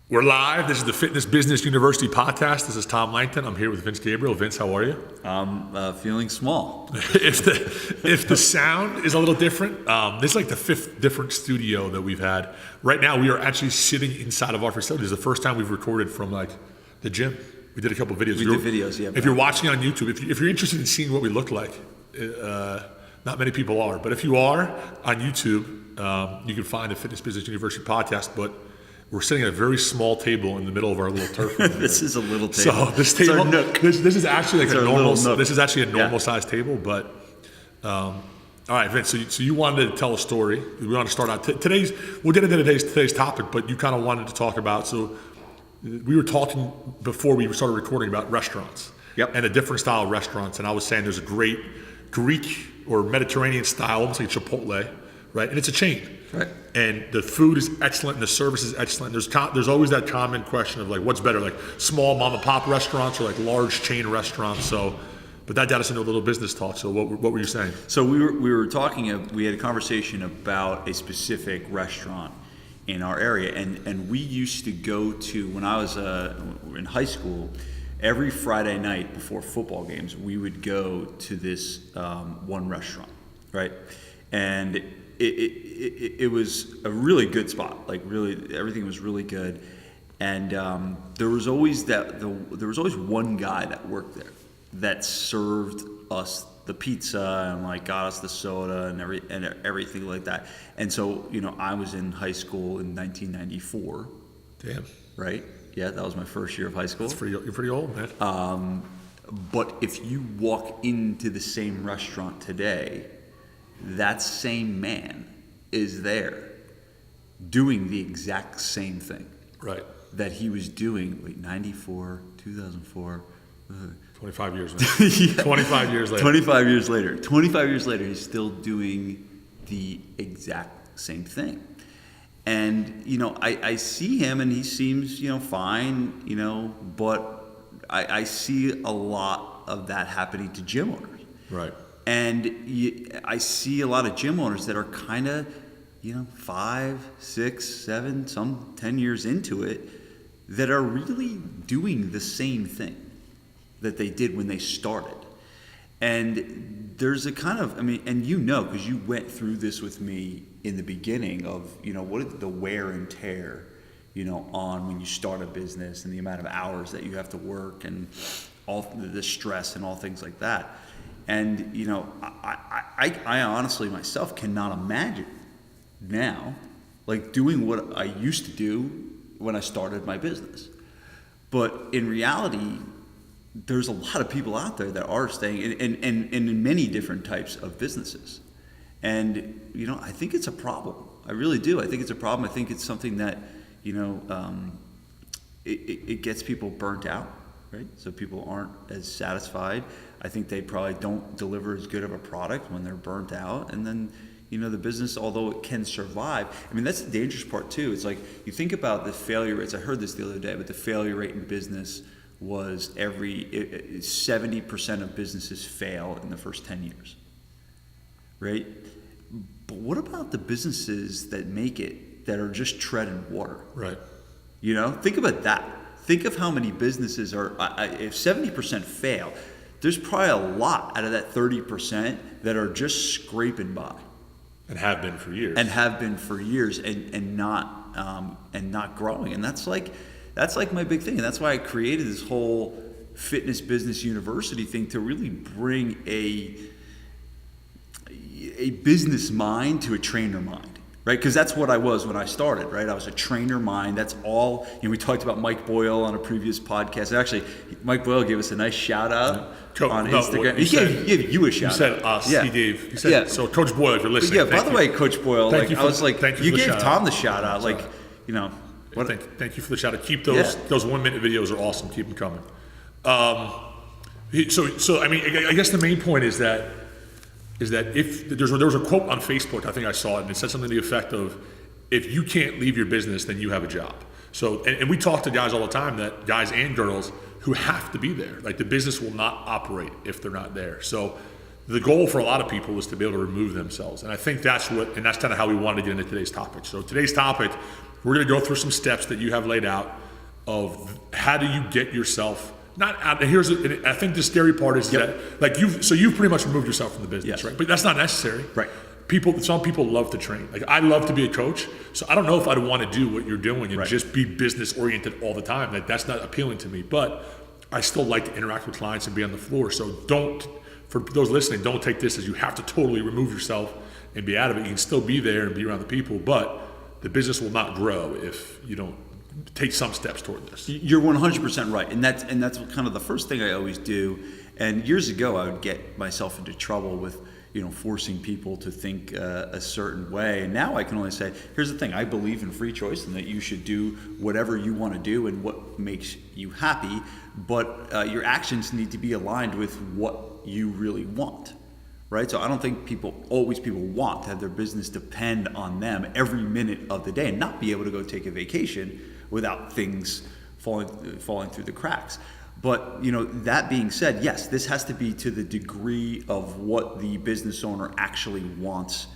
We're live. This is the Fitness Business University podcast. This is Tom Langton. I'm here with Vince Gabriel. Vince, how are you? I'm feeling small. If the sound is a little different, this is like the fifth different studio that we've had. Right now, we are actually sitting inside of our facility. This is the first time we've recorded from like the gym. We did a couple of videos. We did videos, yeah. If you're watching on YouTube, if you're interested in seeing what we look like, not many people are, but if you are on YouTube, you can find the Fitness Business University podcast. But we're sitting at a very small table in the middle of our little turf room. This is a little table. So this table, this is actually like a normal. This is actually a normal sized table. But all right, Vince. So you wanted to tell a story. We want to start out today's. We'll get into today's topic, but you kind of wanted to talk about. So we were talking before we started recording about restaurants. Yep. And a different style of restaurants. And I was saying there's a great Greek or Mediterranean style, almost like Chipotle, right? And it's a chain. Right. And the food is excellent and the service is excellent. There's always that common question of like, what's better, like small mom and pop restaurants or like large chain restaurants? So, but that got us into a little business talk. So what were you saying? So we were talking, we had a conversation about a specific restaurant in our area. And we used to go to, when I was in high school, every Friday night before football games, we would go to this one restaurant, right? And it was a really good spot. Like really, everything was really good, and there was always one guy that worked there that served us the pizza and like got us the soda and everything like that. And so I was in high school in 1994. Damn. Right? Yeah, that was my first year of high school. You're pretty old, man. But if you walk into the same restaurant today, that same man is there doing the exact same thing. Right. That he was doing, 94, 2004. 25 years later. Yeah. 25 years later. 25 years later. 25 years later, he's still doing the exact same thing. And, I see him and he seems, fine, but I see a lot of that happening to gym owners. Right. And I see a lot of gym owners that are kind of, 5, 6, 7, some 10 years into it, that are really doing the same thing that they did when they started. And there's a kind of, and because you went through this with me in the beginning of, what is the wear and tear, on when you start a business and the amount of hours that you have to work and all the stress and all things like that. And, I honestly myself cannot imagine now, like doing what I used to do when I started my business. But in reality, there's a lot of people out there that are staying and in many different types of businesses. And, I think it's a problem. I really do. I think it's a problem. I think it's something that, it gets people burnt out. Right? So people aren't as satisfied. I think they probably don't deliver as good of a product when they're burnt out. And then, the business, although it can survive, that's the dangerous part too. It's like, you think about the failure rates. I heard this the other day, but the failure rate in business was 70% of businesses fail in the first 10 years. Right? But what about the businesses that make it, that are just treading water? Right. Think about that. Think of how many businesses are, if 70% fail, there's probably a lot out of that 30% that are just scraping by. And have been for years. And not growing. And that's like my big thing. And that's why I created this whole Fitness Business University thing, to really bring a business mind to a trainer mind. Right, because that's what I was when I started. Right, I was a trainer mind. That's all. We talked about Mike Boyle on a previous podcast. Actually, Mike Boyle gave us a nice shout out on Instagram. He gave you a shout out. You said us. Yeah. He gave. You said, so Coach Boyle, if you're listening. Yeah. By the way, Coach Boyle, you gave Tom the shout out. Thank you for the shout out. Keep those 1 minute videos are awesome. Keep them coming. I guess the main point is that if there was a quote on Facebook, I think I saw it, and it said something to the effect of, if you can't leave your business, then you have a job. So, and we talk to guys all the time, that guys and girls who have to be there. Like, the business will not operate if they're not there. So the goal for a lot of people is to be able to remove themselves. And I think that's kind of how we wanted to get into today's topic. So today's topic we're going to go through some steps that you have laid out of how do you get yourself not out. And I think the scary part is that like you've pretty much removed yourself from the business, right? But that's not necessary. Right. Some people love to train. Like I love to be a coach, so I don't know if I'd want to do what you're doing and just be business oriented all the time. Like that's not appealing to me. But I still like to interact with clients and be on the floor. So for those listening, don't take this as you have to totally remove yourself and be out of it. You can still be there and be around the people, but the business will not grow if you don't take some steps toward this. You're 100% right, and that's kind of the first thing I always do. And years ago, I would get myself into trouble with forcing people to think a certain way. And now I can only say, here's the thing: I believe in free choice, and that you should do whatever you want to do and what makes you happy. But your actions need to be aligned with what you really want. Right? So I don't think people want to have their business depend on them every minute of the day and not be able to go take a vacation without things falling through the cracks. But that being said, yes, this has to be to the degree of what the business owner actually wants,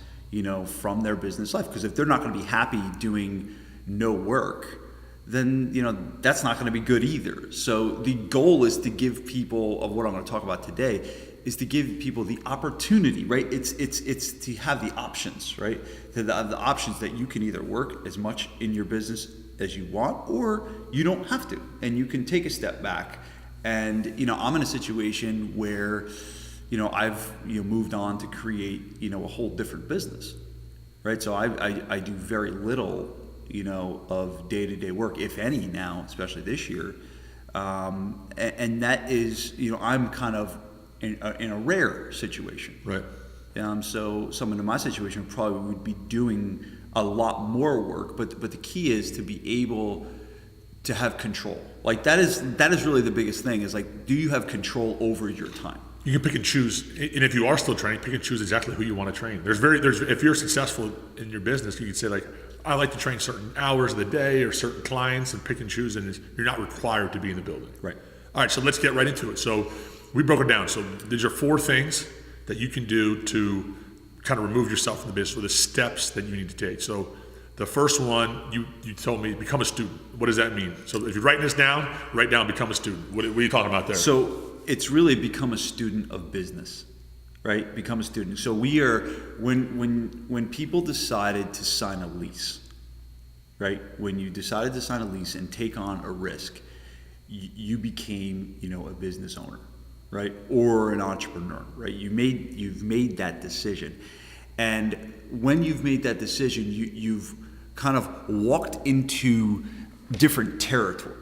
from their business life. Because if they're not going to be happy doing no work, then that's not going to be good either. So the goal is to give people, of what I'm going to talk about today, is to give people the opportunity, right? It's to have the options, right? The options that you can either work as much in your business as you want, or you don't have to, and you can take a step back. And I'm in a situation where I've moved on to create a whole different business, right? So I do very little of day-to-day work, if any, now, especially this year, and that is I'm kind of in a rare situation. Right. So someone in my situation probably would be doing a lot more work, but the key is to be able to have control. Like that is really the biggest thing, is like, do you have control over your time? You can pick and choose, and if you are still training, pick and choose exactly who you want to train. If you're successful in your business, you can say like, I like to train certain hours of the day or certain clients, and pick and choose, and you're not required to be in the building. Right. All right, so let's get right into it. So we broke it down. So these are 4 things that you can do to kind of remove yourself from the business, or the steps that you need to take. So the first one, you told me, become a student. What does that mean? So if you're writing this down, write down become a student. What are you talking about there? So it's really become a student of business, right? Become a student. So we are, when people decided to sign a lease, right? When you decided to sign a lease and take on a risk, you became, a business owner, right? Or an entrepreneur, right? You've made that decision. And when you've made that decision, you've kind of walked into different territory,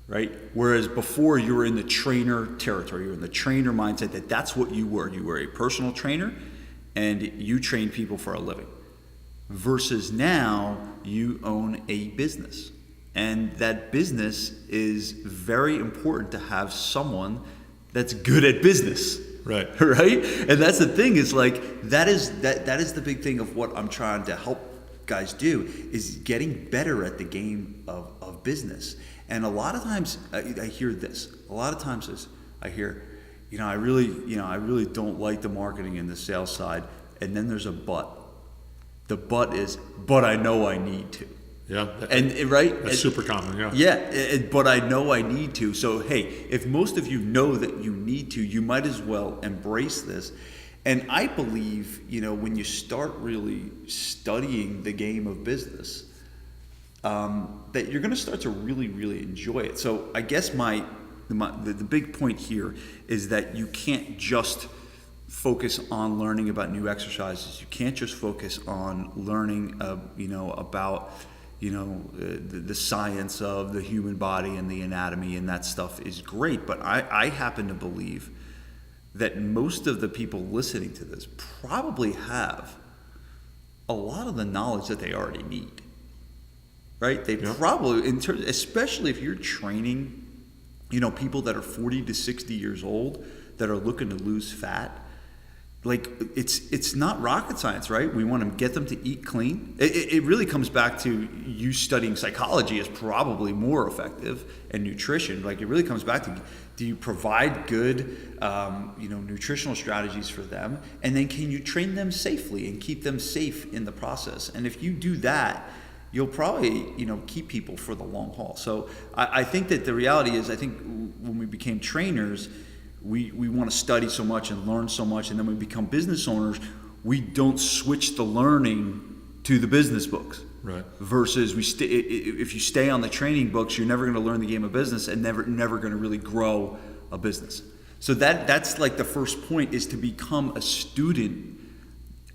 right? Whereas before you were in the trainer territory, you were in the trainer mindset that's what you were. You were a personal trainer and you train people for a living. Versus now you own a business. And that business is very important to have someone that's good at business. Right. Right? And that's the thing, is like, that is the big thing of what I'm trying to help guys do, is getting better at the game of business. And a lot of times I hear this. A lot of times I hear, I really don't like the marketing and the sales side. And then there's a but. The but is, but I know I need to. Yeah. Right? That's super common, yeah. Yeah, but I know I need to. So, hey, if most of you know that you need to, you might as well embrace this. And I believe, when you start really studying the game of business, that you're going to start to really, really enjoy it. So I guess the big point here is that you can't just focus on learning about new exercises. You can't just focus on learning, about the science of the human body and the anatomy, and that stuff is great. But I happen to believe that most of the people listening to this probably have a lot of the knowledge that they already need. Right? They probably, especially if you're training, people that are 40 to 60 years old that are looking to lose fat. Like, it's not rocket science, right? We want to get them to eat clean. It really comes back to you studying psychology is probably more effective, and nutrition. Like, it really comes back to, do you provide good, nutritional strategies for them? And then can you train them safely and keep them safe in the process? And if you do that, you'll probably, keep people for the long haul. So I think that the reality is, I think when we became trainers, we want to study so much and learn so much, and then when we become business owners, we don't switch the learning to the business books. Right. Versus if you stay on the training books, you're never going to learn the game of business and never going to really grow a business. So that's like the first point, is to become a student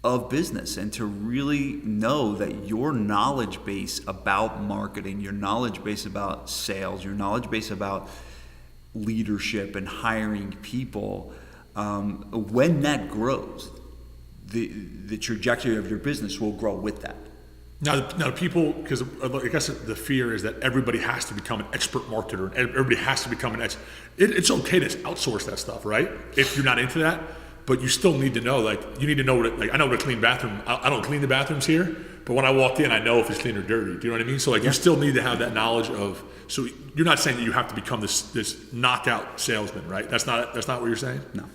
of business and to really know that your knowledge base about marketing, your knowledge base about sales, your knowledge base about leadership and hiring people, when that grows, the trajectory of your business will grow with that. Now people, because I guess the fear is that everybody has to become an expert marketer, and everybody has to become an expert. It's okay to outsource that stuff, right? If you're not into that, but you still need to know, you need to know I know what a clean bathroom, I don't clean the bathrooms here, but when I walk in, I know if it's clean or dirty. Do you know what I mean? So you still need to have that knowledge of, so you're not saying that you have to become this knockout salesman, right? That's not what you're saying? No,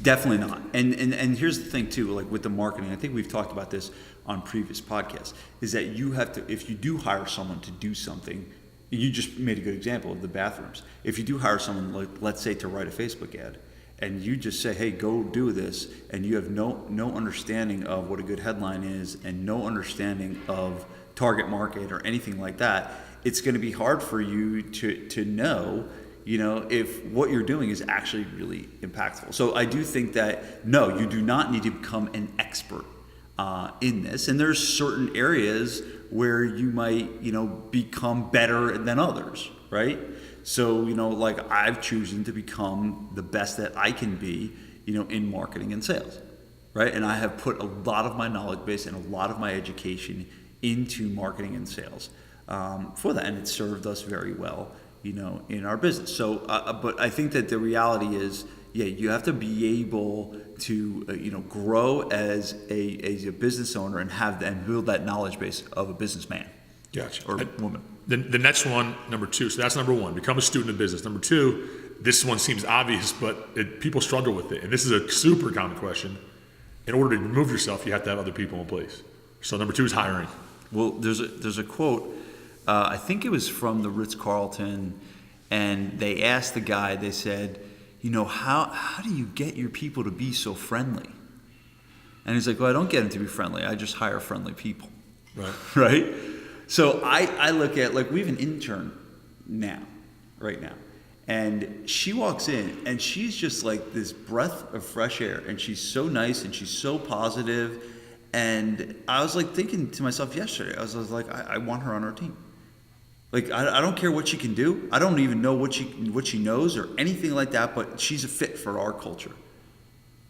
definitely not. And here's the thing too, like with the marketing, I think we've talked about this on previous podcasts, is that you have to, if you do hire someone to do something, you just made a good example of the bathrooms. If you do hire someone, like, let's say to write a Facebook ad, and you just say, hey, go do this, and you have no understanding of what a good headline is and no understanding of target market or anything like that, it's going to be hard for you to know, if what you're doing is actually really impactful. So I do think that, no, you do not need to become an expert in this, and there's certain areas where you might, become better than others, right? So, like I've chosen to become the best that I can be, in marketing and sales, right? And I have put a lot of my knowledge base and a lot of my education into marketing and sales for that, and it served us very well, in our business. So, but I think that the reality is, you have to be able to, grow as a business owner and build that knowledge base of a businessman. Gotcha. Or woman. The next one, number 2. So that's number 1. Become a student of business. Number 2, this one seems obvious, but people struggle with it, and this is a super common question. In order to remove yourself, you have to have other people in place. So number 2 is hiring. Well, there's a quote. I think it was from the Ritz-Carlton, and they asked the guy. They said, how do you get your people to be so friendly? And he's like, well, I don't get them to be friendly. I just hire friendly people. Right. Right? So I look at, we have an intern right now. And she walks in, and she's just like this breath of fresh air. And she's so nice, and she's so positive. And I was thinking to myself yesterday, I was like, I want her on our team. I don't care what she can do. I don't even know what she knows or anything like that, but she's a fit for our culture.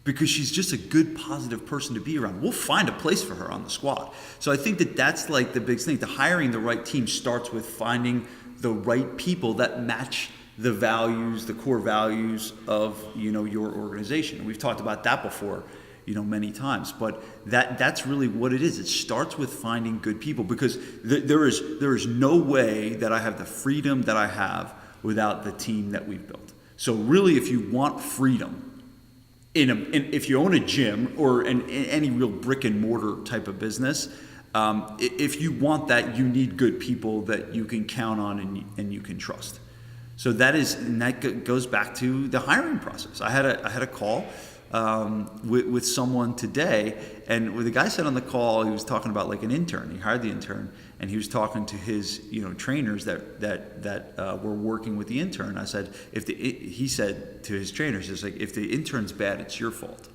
Because she's just a good, positive person to be around. We'll find a place for her on the squad. So I think that's the big thing. The hiring the right team starts with finding the right people that match the values, the core values of, your organization. And we've talked about that before, many times. But that's really what it is. It starts with finding good people, because there is no way that I have the freedom that I have without the team that we've built. So really, if you want freedom, if you own a gym or in any real brick and mortar type of business, if you want that, you need good people that you can count on and you can trust. So that goes back to the hiring process. I had a call with someone today, and the guy said on the call, he was talking about an intern. He hired the intern, and he was talking to his trainers that were working with the intern. I said, he said to his trainers, if the intern's bad, it's your fault.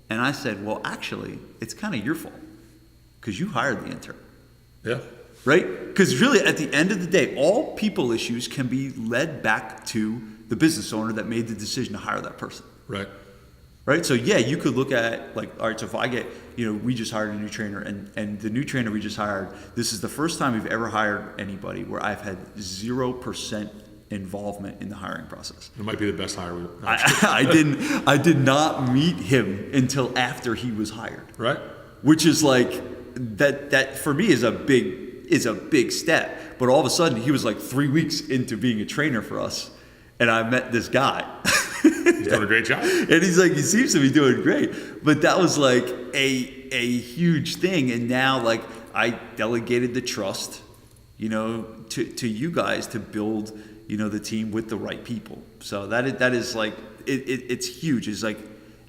And I said, well, actually, it's kind of your fault, because you hired the intern. Yeah. Right? Because really, at the end of the day, all people issues can be led back to the business owner that made the decision to hire that person. Right. Right. So you could look at all right, so if I get, we just hired a new trainer, and the new trainer we just hired, this is the first time we've ever hired anybody where I've had 0% involvement in the hiring process. It might be the best hire we've I did not meet him until after he was hired. Right. Which is that for me is a big step. But all of a sudden he was 3 weeks into being a trainer for us, and I met this guy. He's doing a great job. And he seems to be doing great. But that was a huge thing. And now I delegated the trust, to you guys to build, the team with the right people. So that is like, it's huge. It's like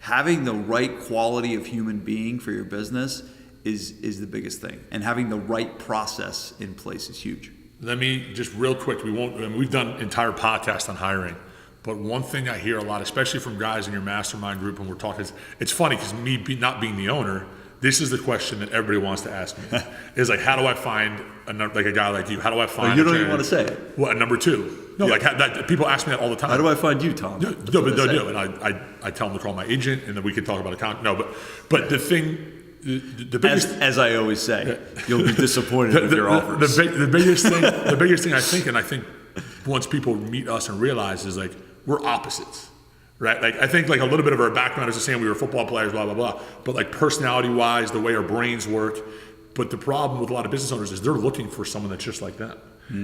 having the right quality of human being for your business is the biggest thing. And having the right process in place is huge. Let me just real quick, we've done entire podcasts on hiring, but one thing I hear a lot, especially from guys in your mastermind group when we're talking, it's funny because not being the owner, this is the question that everybody wants to ask me, is like, how do I find a guy like you? How do I find you don't even want to say it. What, number two? No, people ask me that all the time. How do I find you, Tom? No, but they do, and I tell them to call my agent, and then we can talk about account. No, but the thing, the biggest, as I always say, you'll be disappointed with your offers. The biggest thing I think once people meet us and realize is like we're opposites, right? Like I think like a little bit of our background is the same. We were football players, blah blah blah. But like personality wise, the way our brains work. But the problem with a lot of business owners is they're looking for someone that's just like them.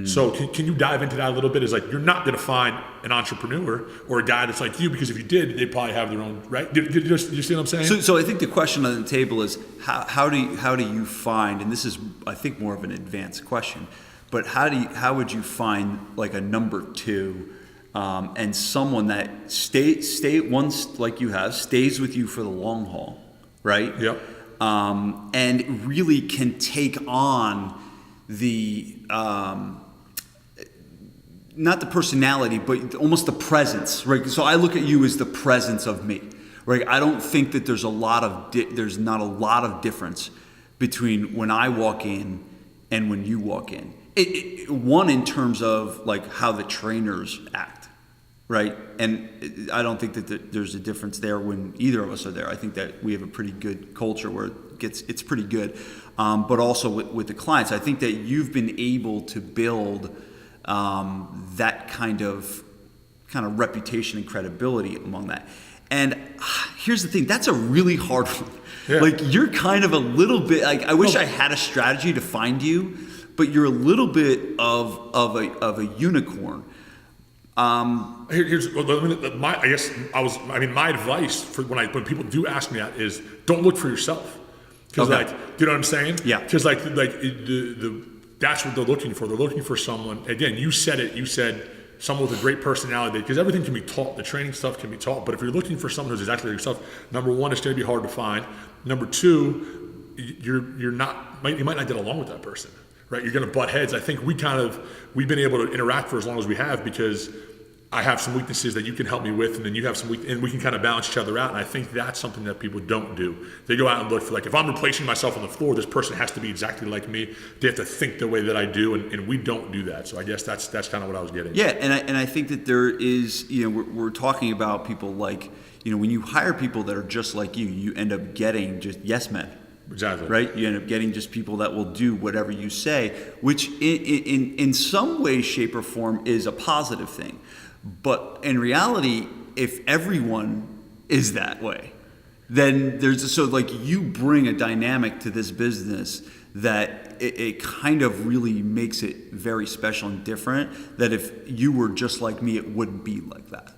So can you dive into that a little bit? Is like you're not going to find an entrepreneur or a guy that's like you, because if you did, they'd probably have their own, right? Do you see what I'm saying? So I think the question on the table is how do you find, and this is I think more of an advanced question, but how would you find like a number two, and someone that stay once like you have stays with you for the long haul, right? Yep. And really can take on the not the personality, but almost the presence, right? So I look at you as the presence of me, right? I don't think that there's not a lot of difference between when I walk in and when you walk in. One in terms of like how the trainers act, right? And I don't think that there's a difference there when either of us are there. I think that we have a pretty good culture where it's pretty good. But also with the clients, I think that you've been able to build that kind of reputation and credibility among that. And here's the thing, that's a really hard one. Yeah. Like you're kind of a little bit like, I wish I had a strategy to find you, but you're a little bit of a unicorn. Here's my advice for when people do ask me that is don't look for yourself. Because okay. You know what I'm saying? Yeah. Because that's what they're looking for. They're looking for someone. Again, you said it. You said someone with a great personality. Because everything can be taught. The training stuff can be taught. But if you're looking for someone who's exactly like yourself, number one, it's going to be hard to find. Number two, you might not get along with that person, right? You're going to butt heads. I think we've been able to interact for as long as we have because I have some weaknesses that you can help me with, and then you have some and we can kind of balance each other out. And I think that's something that people don't do. They go out and look for like, if I'm replacing myself on the floor, this person has to be exactly like me. They have to think the way that I do, and we don't do that. So I guess that's kind of what I was getting. Yeah, and I think that there is, we're talking about people like, when you hire people that are just like you end up getting just yes men. Exactly. Right? You end up getting just people that will do whatever you say, which in some way, shape, or form is a positive thing. But in reality, if everyone is that way, then you bring a dynamic to this business that it kind of really makes it very special and different, that if you were just like me, it wouldn't be like that.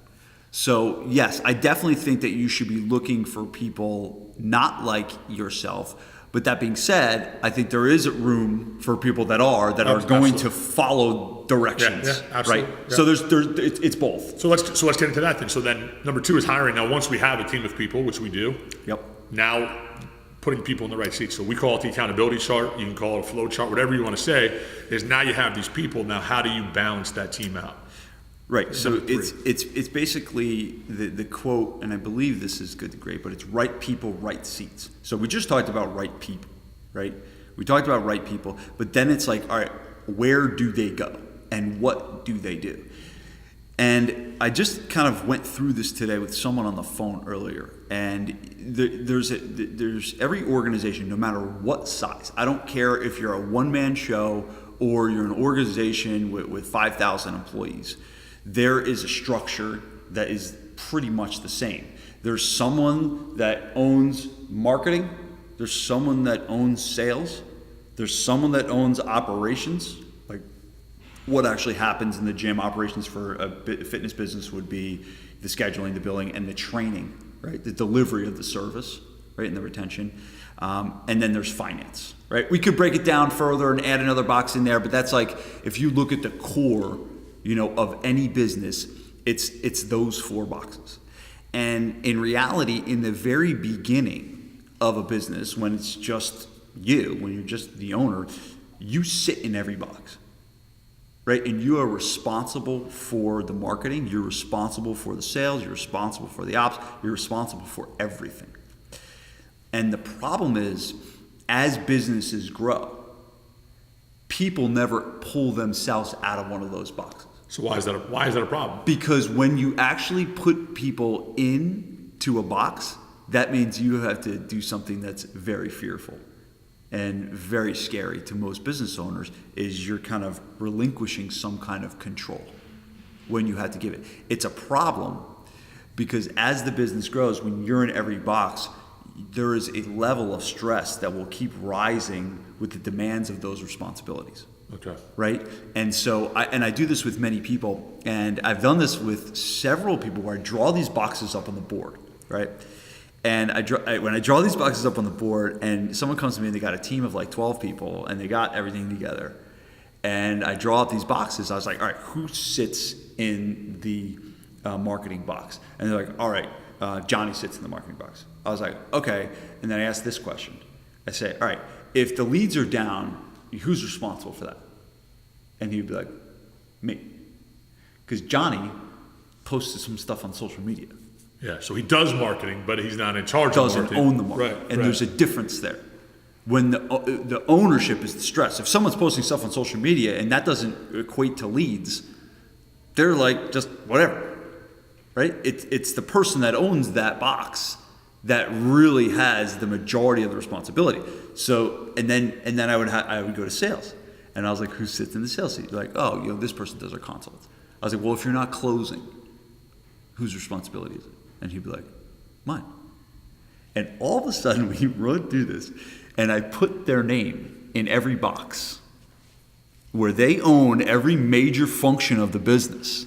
So yes, I definitely think that you should be looking for people not like yourself. But that being said, I think there is room for people that are going to follow directions. Yeah, absolutely. Right? Yeah. So it's both. So let's get into that then. So then number two is hiring. Now once we have a team of people, which we do, yep. Now putting people in the right seats. So we call it the accountability chart. You can call it a flow chart, whatever you want to say. Is now you have these people. Now how do you balance that team out? Right. So it's basically the quote, and I believe this is Good to Great, but it's right people, right seats. So we just talked about right people, right? We talked about right people, but then it's like, all right, where do they go and what do they do? And I just kind of went through this today with someone on the phone earlier, and there's every organization, no matter what size. I don't care if you're a one-man show or you're an organization with 5,000 employees. There is a structure that is pretty much the same. There's someone that owns marketing. There's someone that owns sales. There's someone that owns operations, like what actually happens in the gym. Operations for a fitness business would be the scheduling, the billing, and the training, right? The delivery of the service, right, and the retention. And then there's finance, right? We could break it down further and add another box in there, but that's like, if you look at the core, of any business, it's those 4 boxes. And in reality, in the very beginning of a business, when it's just you, when you're just the owner, you sit in every box, right? And you are responsible for the marketing, you're responsible for the sales, you're responsible for the ops, you're responsible for everything. And the problem is, as businesses grow, people never pull themselves out of one of those boxes. So why is that a problem? Because when you actually put people into a box, that means you have to do something that's very fearful and very scary to most business owners, is you're kind of relinquishing some kind of control when you have to give it. It's a problem because as the business grows, when you're in every box, there is a level of stress that will keep rising with the demands of those responsibilities. Okay. Right? And so, I do this with many people, and I've done this with several people where I draw these boxes up on the board, right? And when I draw these boxes up on the board and someone comes to me and they got a team of like 12 people and they got everything together, and I draw up these boxes, I was like, all right, who sits in the marketing box? And they're like, all right, Johnny sits in the marketing box. I was like, okay. And then I asked this question. I say, all right, if the leads are down, who's responsible for that? And he'd be like, me. Because Johnny posted some stuff on social media. Yeah, so he does marketing, but he's not in charge of marketing. Doesn't own the marketing. Right, and right. there's a difference there. When the ownership is the stress. If someone's posting stuff on social media and that doesn't equate to leads, they're like, just whatever, right? It's the person that owns that box that really has the majority of the responsibility. So, and then I would go to sales, and I was like, who sits in the sales seat? They're like, oh, this person does our consults. I was like, well, if you're not closing, whose responsibility is it? And he'd be like, mine. And all of a sudden, we run through this, and I put their name in every box where they own every major function of the business.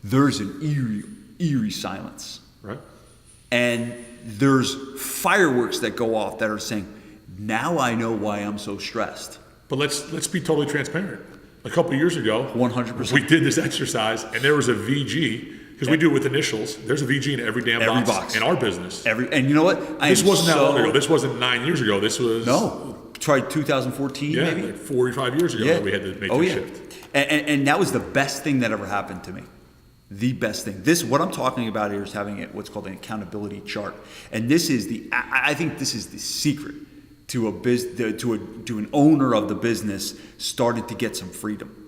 There's an eerie silence. Right. And there's fireworks that go off that are saying, now I know why I'm so stressed. But let's be totally transparent. A couple of years ago, 100%. we did this exercise, and there was a VG, because we do it with initials. There's a VG in every damn box in our business. And you know what? This wasn't that long ago. This wasn't 9 years ago. This was try 2014 maybe? like 45 years ago that we had to make the shift. And that was the best thing that ever happened to me. The best thing. What I'm talking about here is having what's called an accountability chart. And this is I think this is the secret to an owner of the business started to get some freedom.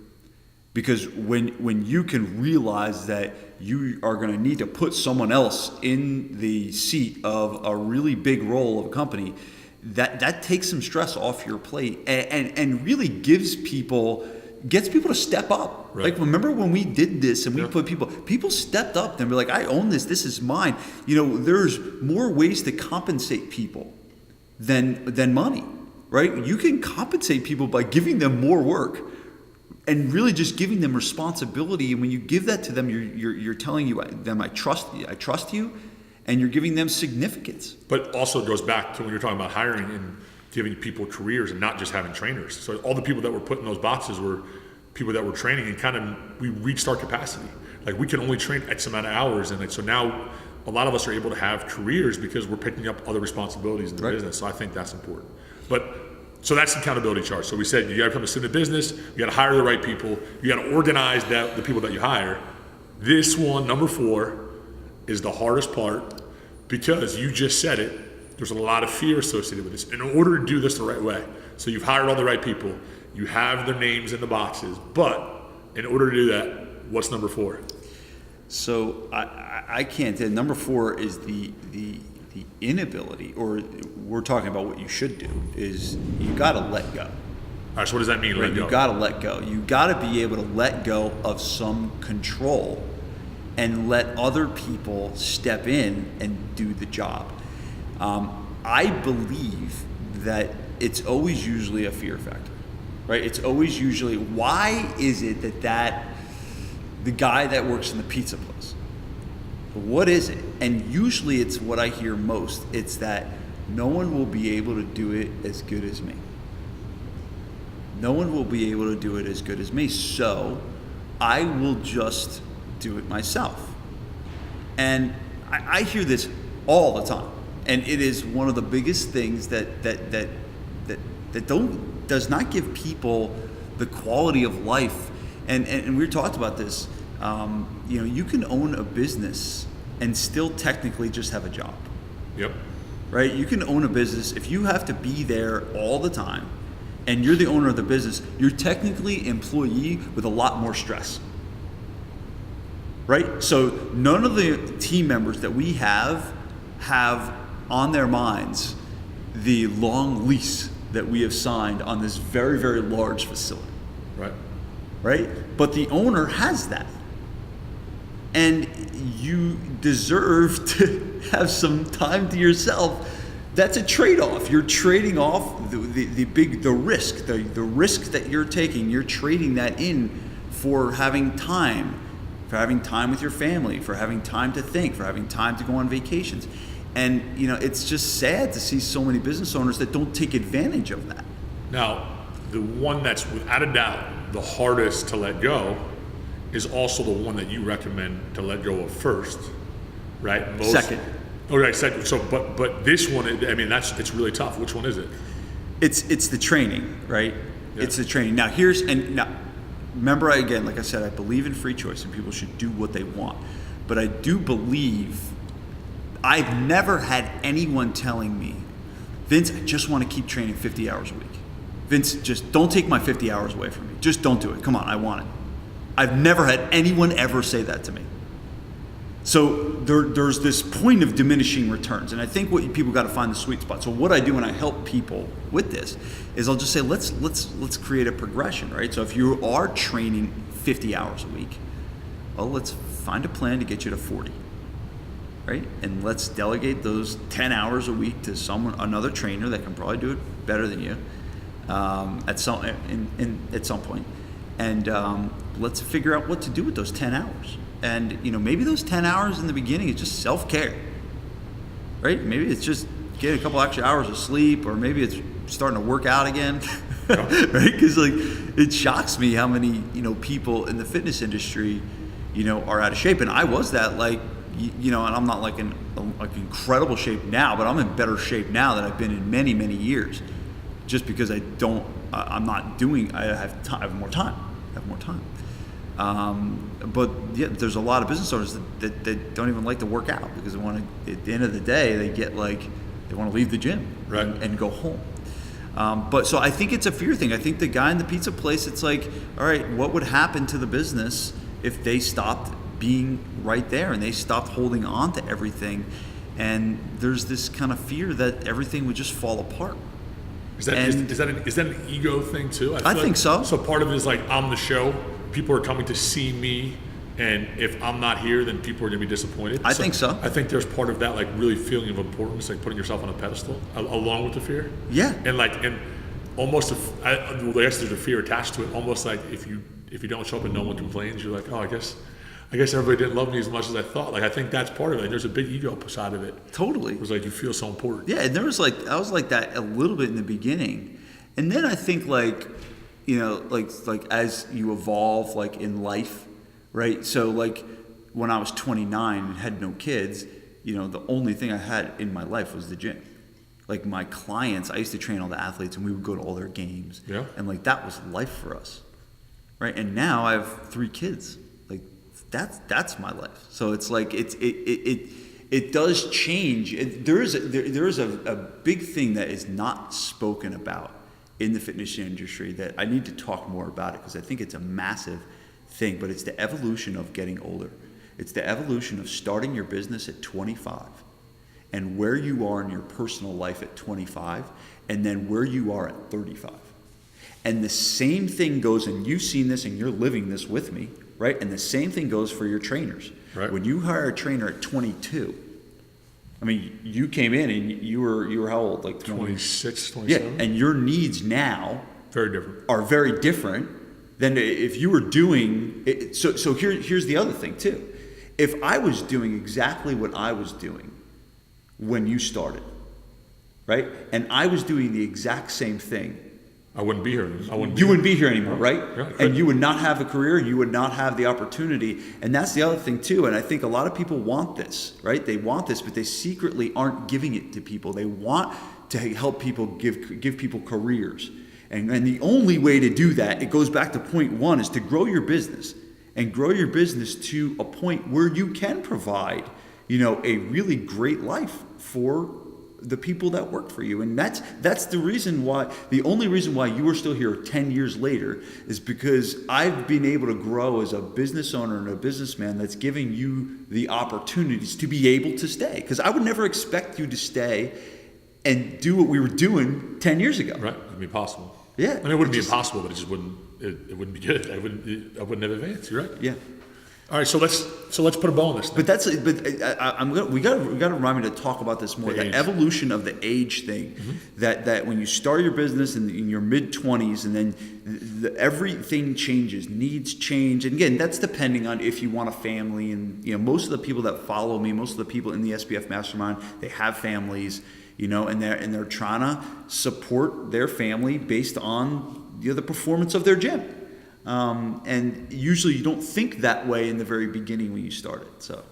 Because when you can realize that you are going to need to put someone else in the seat of a really big role of a company, that takes some stress off your plate and really gets people to step up. Right. Like, remember when we did this and we put people stepped up and were like, I own this is mine. There's more ways to compensate people than money, right? You can compensate people by giving them more work and really just giving them responsibility. And when you give that to them, you're telling them, I trust you, and you're giving them significance. But also it goes back to when you're talking about hiring and giving people careers and not just having trainers. So all the people that were put in those boxes were people that were training, and we reached our capacity. Like, we can only train X amount of hours, and so now a lot of us are able to have careers because we're picking up other responsibilities in the business. So I think that's important. So that's the accountability chart. So we said you got to become a student of business, you got to hire the right people, you got to organize the people that you hire. This one, number 4, is the hardest part because you just said it. There's a lot of fear associated with this. In order to do this the right way, so you've hired all the right people, you have their names in the boxes, but in order to do that, what's number 4? So I can't. Number 4 is the inability, or we're talking about what you should do, is you got to let go. All right, so what does that mean, let go? You got to let go. You got to be able to let go of some control and let other people step in and do the job. I believe that it's always usually a fear factor, right? It's always usually, why is it that the guy that works in the pizza place, what is it? And usually it's what I hear most. It's that no one will be able to do it as good as me. No one will be able to do it as good as me. So I will just do it myself. And I hear this all the time. And it is one of the biggest things that does not give people the quality of life. And we talked about this. You can own a business and still technically just have a job. Yep. Right? You can own a business if you have to be there all the time and you're the owner of the business, you're technically employee with a lot more stress. Right? So none of the team members that we have on their minds the long lease that we have signed on this very, very large facility. Right. Right? But the owner has that. And you deserve to have some time to yourself. That's a trade-off. You're trading off the risk that you're taking. You're trading that in for having time with your family, for having time to think, for having time to go on vacations. And it's just sad to see so many business owners that don't take advantage of that. Now, the one that's without a doubt the hardest to let go is also the one that you recommend to let go of first, right? Second. Okay, second. So, but this one, it's really tough. Which one is it? It's the training, right? Yeah. It's the training. Now remember, like I said, I believe in free choice and people should do what they want. But I do believe, I've never had anyone telling me, Vince, I just want to keep training 50 hours a week. Vince, just don't take my 50 hours away from me. Just don't do it. Come on, I want it. I've never had anyone ever say that to me. So there's this point of diminishing returns, and I think what people got to find the sweet spot. So what I do when I help people with this is I'll just say let's create a progression, right? So if you are training 50 hours a week, well, let's find a plan to get you to 40, right? And let's delegate those 10 hours a week to another trainer that can probably do it better than you at some point, and let's figure out what to do with those 10 hours. And maybe those 10 hours in the beginning is just self-care, right? Maybe it's just getting a couple extra hours of sleep, or maybe it's starting to work out again, right? Because it shocks me how many people in the fitness industry are out of shape, and I was that, and I'm not like in incredible shape now, but I'm in better shape now than I've been in many, many years, just because I have more time. But yeah, there's a lot of business owners that don't even like to work out because they want to, at the end of the day, they want to leave the gym, right, and go home. But so I think it's a fear thing. I think the guy in the pizza place, it's like, all right, what would happen to the business if they stopped being right there and they stopped holding on to everything? And there's this kind of fear that everything would just fall apart. Is that an ego thing too? I think so. So part of it is like, I'm the show. People are coming to see me, and if I'm not here, then people are going to be disappointed. I think so. I think there's part of that, like, really feeling of importance, like putting yourself on a pedestal, along with the fear. Yeah. And almost, I guess there's a fear attached to it. Almost like if you don't show up and no one complains, you're like, oh, I guess everybody didn't love me as much as I thought. Like, I think that's part of it. There's a big ego side of it. Totally. It was like you feel so important. Yeah, and I was like that a little bit in the beginning, and then I think like as you evolve like in life, right? So like when I was 29 and had no kids, the only thing I had in my life was the gym. Like my clients, I used to train all the athletes, and we would go to all their games. Yeah. And like that was life for us, right? And now I have 3 kids. Like that's my life. So it's like it does change. There is a big thing that is not spoken about in the fitness industry that I need to talk more about it, because I think it's a massive thing, but it's the evolution of getting older. It's the evolution of starting your business at 25 and where you are in your personal life at 25 and then where you are at 35. And the same thing goes, and you've seen this and you're living this with me, right? And the same thing goes for your trainers. Right. When you hire a trainer at 22, I mean, you came in and you were how old? Like 26, 27? Yeah, and your needs now are very different than if you were doing it. So here's the other thing too. If I was doing exactly what I was doing when you started, right? And I was doing the exact same thing. I wouldn't be here. You wouldn't be here anymore, right? Yeah, and you would not have a career, you would not have the opportunity. And that's the other thing too. And I think a lot of people want this, right? They want this, but they secretly aren't giving it to people. They want to help people, give people careers. And the only way to do that, it goes back to point one, is to grow your business and grow your business to a point where you can provide, a really great life for the people that work for you. And that's the reason why, the only reason why you are still here 10 years later is because I've been able to grow as a business owner and a businessman that's giving you the opportunities to be able to stay. Because I would never expect you to stay and do what we were doing 10 years ago. Right, it'd be impossible. Yeah. I mean, it wouldn't be impossible, but it just wouldn't, it wouldn't be good. I wouldn't have advanced, you're right. Yeah. All right, so let's put a bow on this thing. But we got to remind me to talk about this more. The evolution of the age thing. Mm-hmm. That when you start your business in your mid-20s, and then everything changes, needs change, and again, that's depending on if you want a family. And most of the people that follow me, most of the people in the SBF Mastermind, they have families, and they're trying to support their family based on the performance of their gym. And usually you don't think that way in the very beginning when you start it. So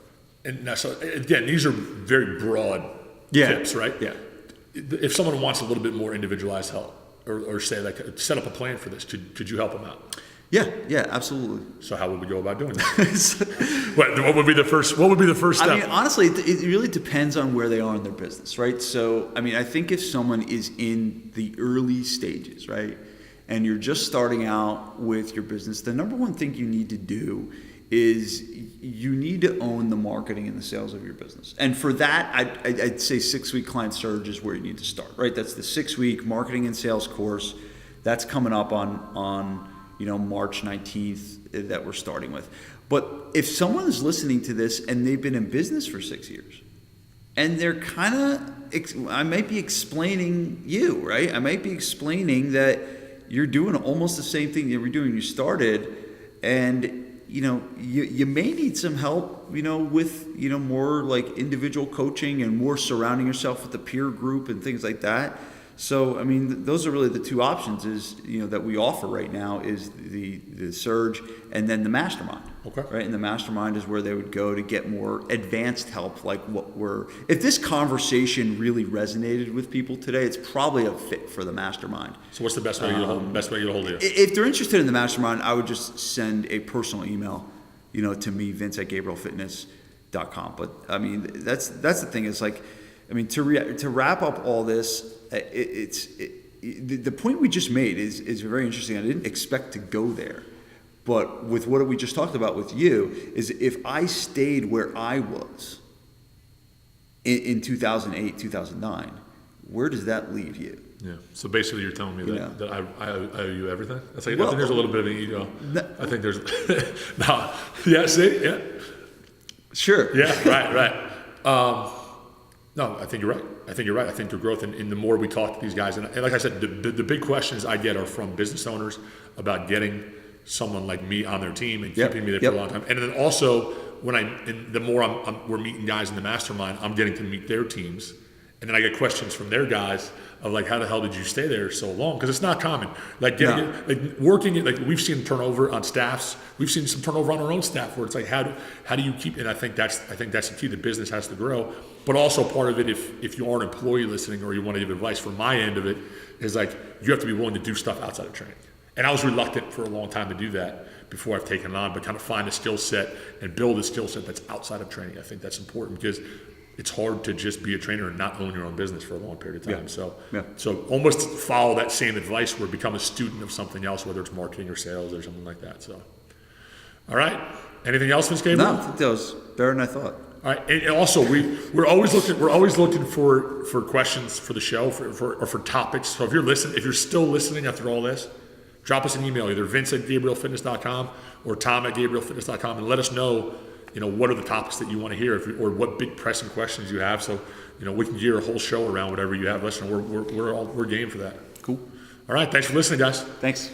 again, these are very broad tips, right? Yeah. If someone wants a little bit more individualized help, or say like set up a plan for this, could you help them out? Yeah, absolutely. So how would we go about doing that? What would be the first step? I mean, honestly, it really depends on where they are in their business, right? So, I mean, I think if someone is in the early stages, right, and you're just starting out with your business, the number one thing you need to do is you need to own the marketing and the sales of your business. And for that, I'd say 6-week Client Surge is where you need to start, right? That's the 6-week marketing and sales course. That's coming up on March 19th that we're starting with. But if someone is listening to this and they've been in business for 6 years, and they're kind of, I might be explaining you, right? I might be explaining that you're doing almost the same thing that you were doing when you started, and you may need some help, with more like individual coaching and more surrounding yourself with a peer group and things like that. So, I mean, those are really the two options is, that we offer right now is the Surge and then the Mastermind. Okay. Right? And the Mastermind is where they would go to get more advanced help, like if this conversation really resonated with people today, it's probably a fit for the Mastermind. So what's the best way to get a hold of you? If they're interested in the Mastermind, I would just send a personal email, to me, vince@gabrielfitness.com. But I mean, that's the thing is like, I mean, to wrap up all this, the point we just made is very interesting. I didn't expect to go there, but with what we just talked about with you, is if I stayed where I was in 2008, 2009, where does that leave you? Yeah. So basically, you're telling me that I owe you everything. I think there's a little bit of an ego. I think there's no. Yeah. See. Yeah. Sure. Yeah. Right. No, I think you're right. I think the growth in the more we talk to these guys, and like I said, the big questions I get are from business owners about getting someone like me on their team and keeping me there for a long time. And then also the more we're meeting guys in the Mastermind, I'm getting to meet their teams, and then I get questions from their guys of like, how the hell did you stay there so long? Because it's not common. Like working it, like we've seen turnover on staffs. We've seen some turnover on our own staff where it's like, how do you keep? And I think that's the key. The business has to grow, but also part of it, if you are an employee listening or you want to give advice from my end of it, is like you have to be willing to do stuff outside of training. And I was reluctant for a long time to do that before I've taken it on, but kind of find a skill set and build a skill set that's outside of training. I think that's important because it's hard to just be a trainer and not own your own business for a long period of time. So almost follow that same advice where become a student of something else, whether it's marketing or sales or something like that. So, all right. Anything else, Vince Gabriel? No, I think that was better than I thought. All right. And also we're always looking for questions for the show for topics. So if you're still listening after all this, drop us an email, either vince@gabrielfitness.com or tom@gabrielfitness.com, and let us know, what are the topics that you want to hear, or what big pressing questions you have. So, we can gear a whole show around whatever you have. Listen, we're game for that. Cool. All right. Thanks for listening, guys. Thanks.